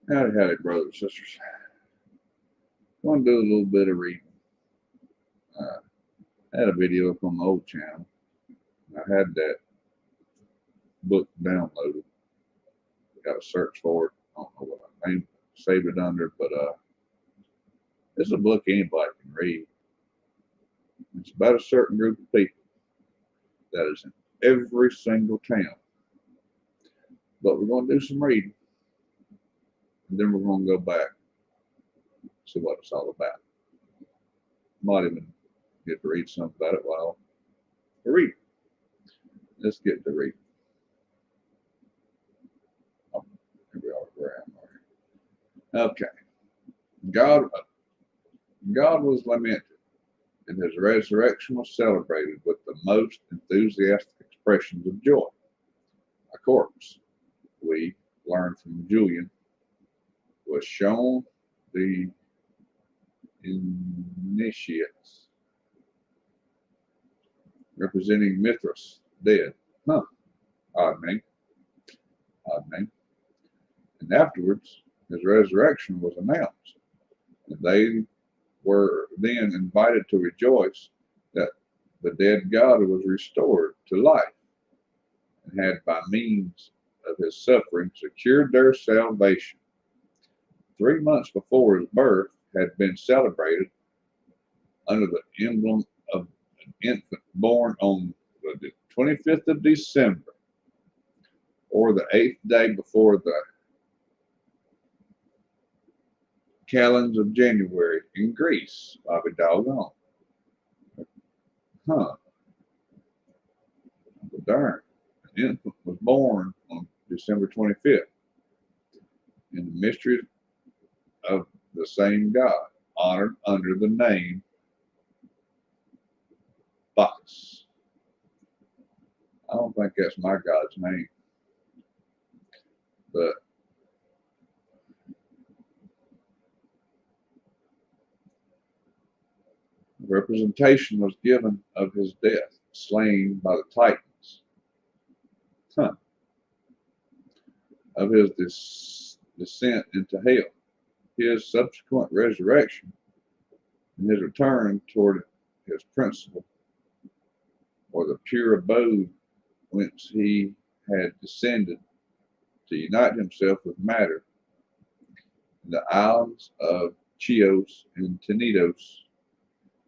Howdy, brothers and sisters. I want to do a little bit of reading. I had a video up on the old channel. I had that book downloaded. Got to search for it. I don't know what I named it, saved it under, but it's a book anybody can read. It's about a certain group of people that is in every single town. But we're going to do some reading, and then we're going to go back and see what it's all about. Might even get to read something about it while I read. Let's get to reading. Oh, here we are, where am I? Okay. God was lamented, and his resurrection was celebrated with the most enthusiastic expressions of joy. Of course, we learned from Julian, was shown the initiates representing Mithras dead. Huh. Odd name. Odd name. And afterwards, his resurrection was announced, and they were then invited to rejoice that the dead God was restored to life and had, by means of his suffering, secured their salvation. 3 months before his birth had been celebrated under the emblem of an infant born on the 25th of December, or the 8th day before the calends of January in Greece. Bobby doggone. Huh. Darn. An infant was born on December 25th in the mystery of the same God, honored under the name Bacchus. I don't think that's my God's name, but representation was given of his death, slain by the Titans, of his descent into hell, his subsequent resurrection, and his return toward his principle, or the pure abode whence he had descended to unite himself with matter, in the islands of Chios and Tenedos.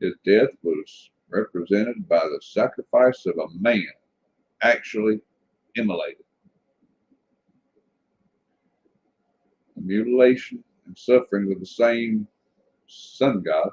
His death was represented by the sacrifice of a man, actually immolated. The mutilation and suffering of the same sun god,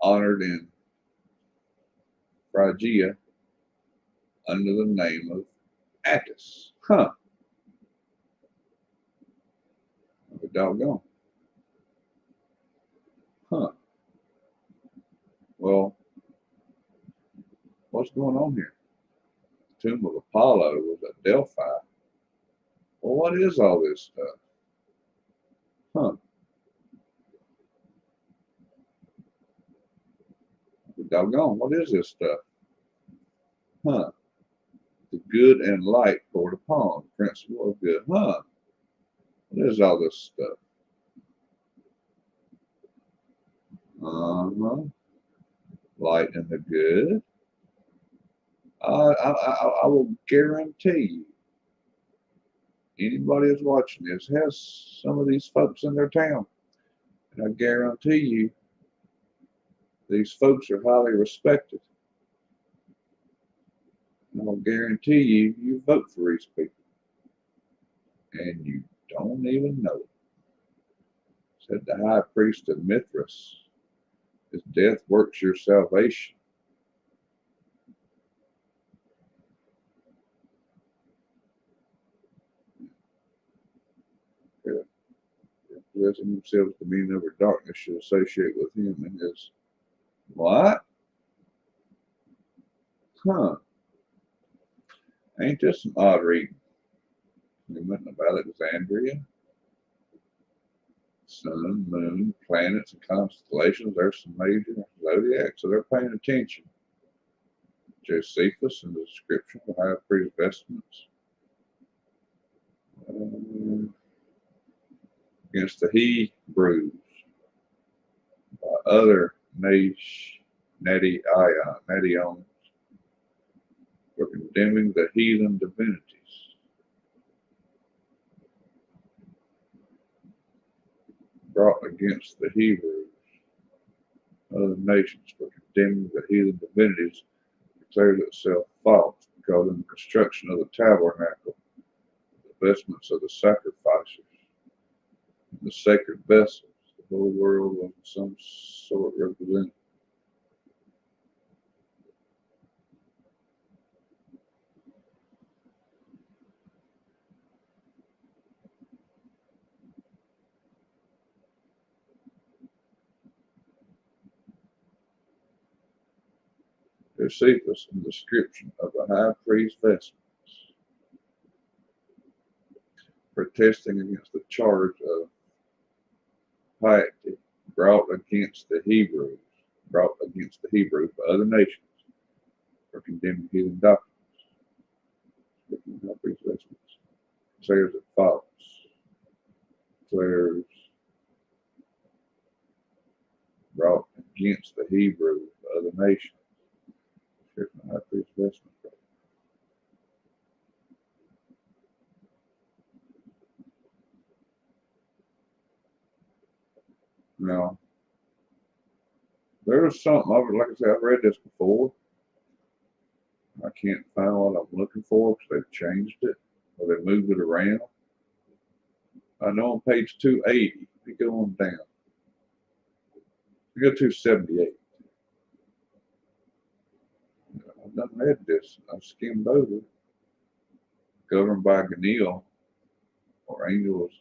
honored in Phrygia under the name of Attis. Doggone. Well, what's going on here? The tomb of Apollo was at Delphi. Well, what is all this stuff? Doggone, what is this stuff? The good and light poured upon, principle of good. What is all this stuff? Light and the good. I will guarantee you, anybody that's watching this has some of these folks in their town. And I guarantee you, these folks are highly respected. And I'll guarantee you, you vote for these people. And you don't even know it. Said the high priest of Mithras, his death works your salvation. Possessing themselves dominion over darkness should associate with him and his what? Ain't this some odd reading? Movement of Alexandria. Sun, moon, planets, and constellations. There's some major zodiacs, so they're paying attention. Josephus and the description of the high priest's vestments. against the Hebrews by other nations for condemning the heathen divinities. Brought against the Hebrews, other nations for condemning the heathen divinities, declares itself false, because in the construction of the tabernacle, the vestments of the sacrifices, and the sacred vessels, the whole world was in some sort represented. Josephus in the description of the high priest's vestments, protesting against the charge of piety brought against the Hebrews by other nations for condemning heathen doctrines. High priest's vestments declares it false. Declares brought against the Hebrews by other nations. High priest's vestments. Now, there's something of it, like I said, I've read this before. I can't find what I'm looking for because they've changed it or they moved it around. I know on page 280, you go on down. You go to 278. I've done read this. I've skimmed over. Governed by Ganil or angels.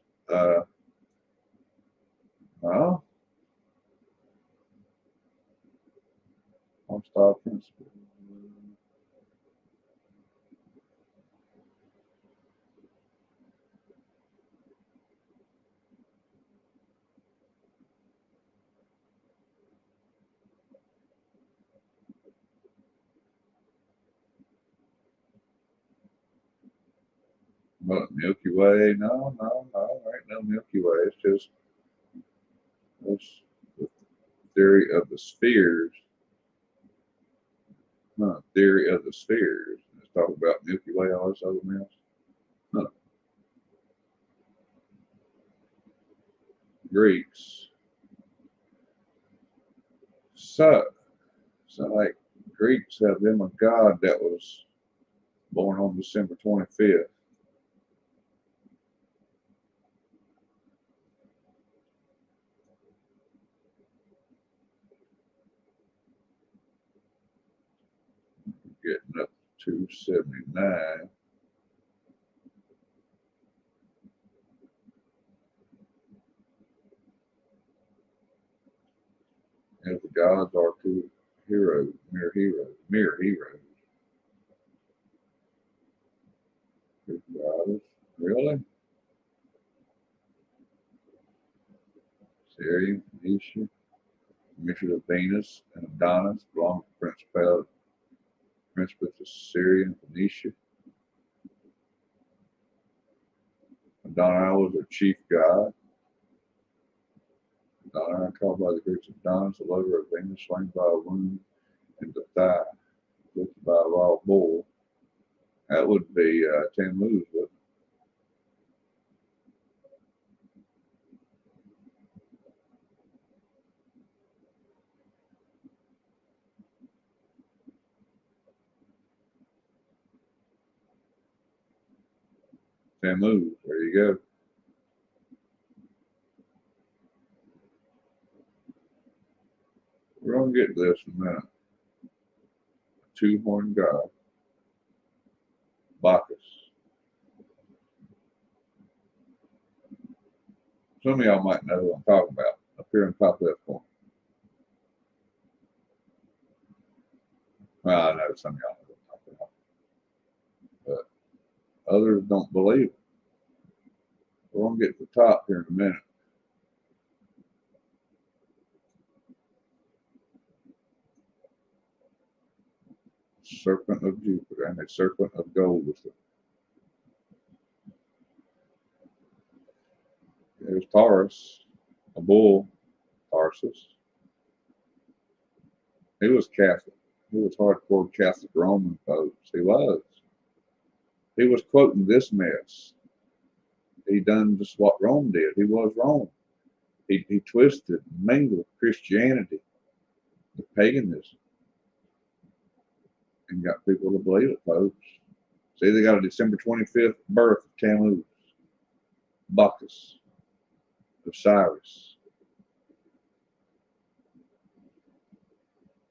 Hostile principle. What, Milky Way? No, ain't no Milky Way. It's just the theory of the spheres. Theory of the spheres. Let's talk about Milky Way, all this other mess. Greeks. So like Greeks have them a god that was born on December 25th. Getting up to 279. And the gods are two heroes, mere heroes. Good goddess. Really? Syrian, Phoenicia, Mixture of Venus and Adonis belong to Principate of Syria and Phoenicia. Adonai was their chief god. Adonai, called by the Greeks Adonis, the lover of Venus, slain by a wound in the thigh, lifted by a wild bull. That would be Tammuz, wouldn't it? Tammuz, there you go. We're going to get to this in a minute. Two-horned god, Bacchus. Some of y'all might know what I'm talking about up here in the top left corner. Well, I know some of y'all know what I'm talking about, but others don't believe it. We're going to get to the top here in a minute. Serpent of Jupiter and a serpent of gold with it. was Taurus, a bull, Tarsus. He was Catholic. He was hardcore Catholic Roman, folks. He was. He was quoting this mess. He done just what Rome did. He was Rome. He twisted, mingled Christianity with paganism, and got people to believe it, folks. See, they got a December 25th birth of Tammuz, Bacchus, Osiris.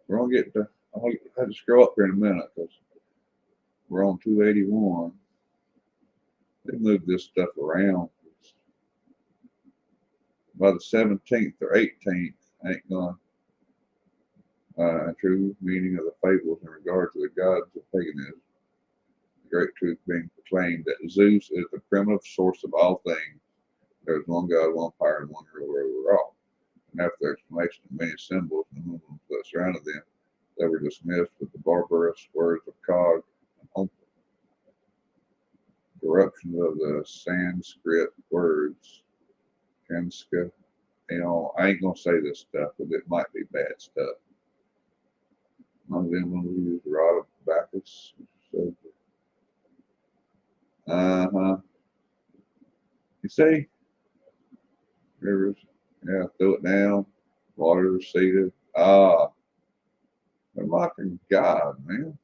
We're gonna get to. I'll have to scroll up here in a minute because we're on 281. They move this stuff around. By the 17th or 18th, ain't gonna true meaning of the fables in regard to the gods of paganism. The great truth being proclaimed that Zeus is the primitive source of all things. There is one God, one power, and one ruler over all. And after the explanation of many symbols and emblems that surrounded them, they were dismissed with the barbarous words of Cog and Oink. Corruption of the Sanskrit words. Kanska. You know, I ain't gonna say this stuff, but it might be bad stuff. One of them will use the rod of Bacchus. So, you see, rivers, yeah, throw it down, water receded. Ah, they're mocking God, man.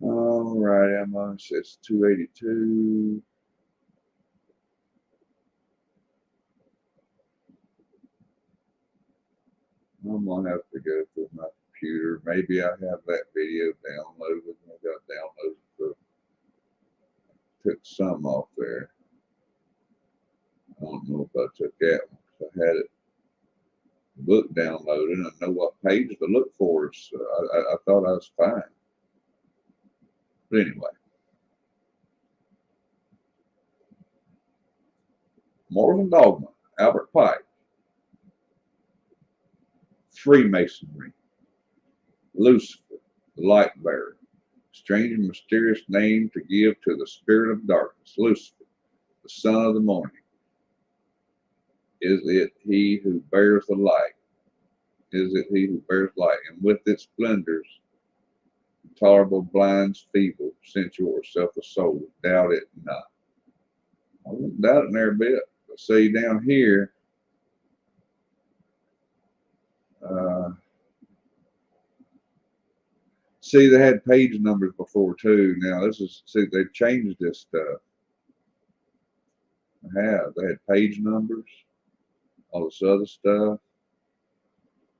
All right, Emma says 282. I'm gonna have to go through my computer. Maybe I have that video downloaded. I got downloaded for took some off there. I don't know if I took that one because I had it book downloaded and I know what page to look for. So I thought I was fine. But anyway. Moral and Dogma, Albert Pike. Freemasonry. Lucifer, the light bearer. Strange and mysterious name to give to the spirit of darkness. Lucifer, the son of the morning. Is it he who bears the light? Is it he who bears light? And with its splendors, intolerable, blinds, feeble, sensual, or selfish soul, doubt it not. I won't doubt it there a bit. But see down here, see they had page numbers before too. Now this is, see, they've changed this stuff. They had page numbers, all this other stuff.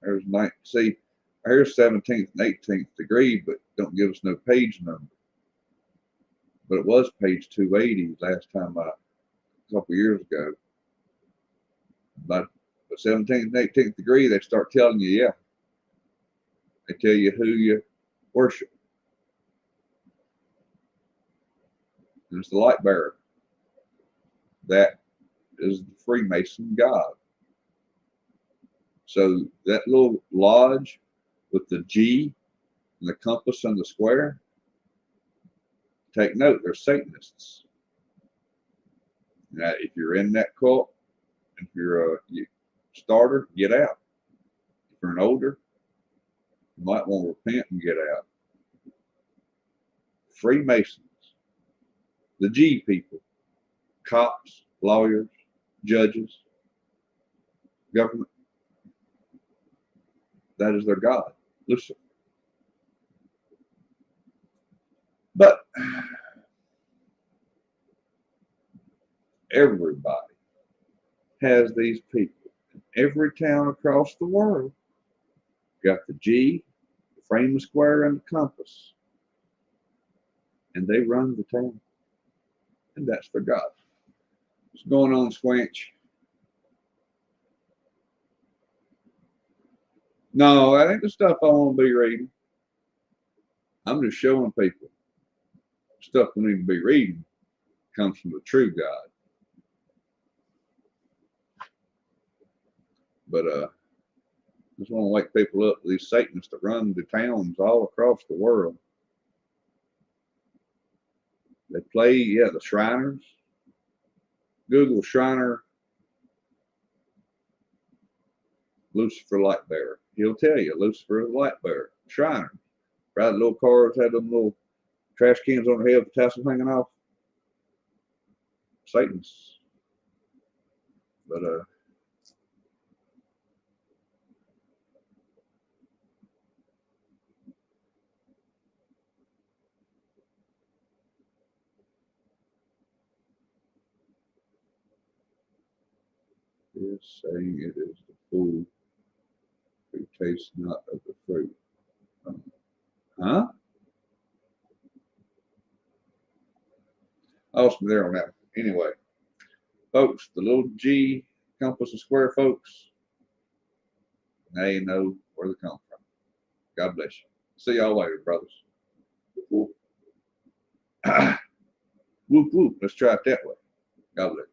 There's see, here's 17th and 18th degree, but don't give us no page number. But it was page 280 last time a couple years ago. But the 17th and 18th degree, they start telling you, yeah. They tell you who you worship. And it's the light bearer. That is the Freemason God. So that little lodge with the G and the compass and the square, take note, they're Satanists. Now, if you're in that cult, if you're a starter, get out. If you're an older, you might want to repent and get out. Freemasons, the G people, cops, lawyers, judges, government, that is their God, Lucifer. But everybody has these people. Every town across the world got the G, the frame, the square, and the compass. And they run the town. And that's for God. What's going on, Squinch? No, that ain't the stuff I want to be reading. I'm just showing people stuff we need to be reading comes from the true God. But Just want to wake people up. These Satanists that run the towns all across the world. They play, yeah, the Shriners. Google Shriner Lucifer Light Bearer. He'll tell you Lucifer Light Bearer. Shriner. Ride little cars, had them little trash cans on their head with the tassels hanging off. Satanists. But is saying it is the fool who tastes not of the fruit. Huh? I lost me there on that. Anyway, folks, the little G compass of square folks, they know where they come from. God bless you. See y'all later, brothers. Whoop, whoop. Let's try it that way. God bless.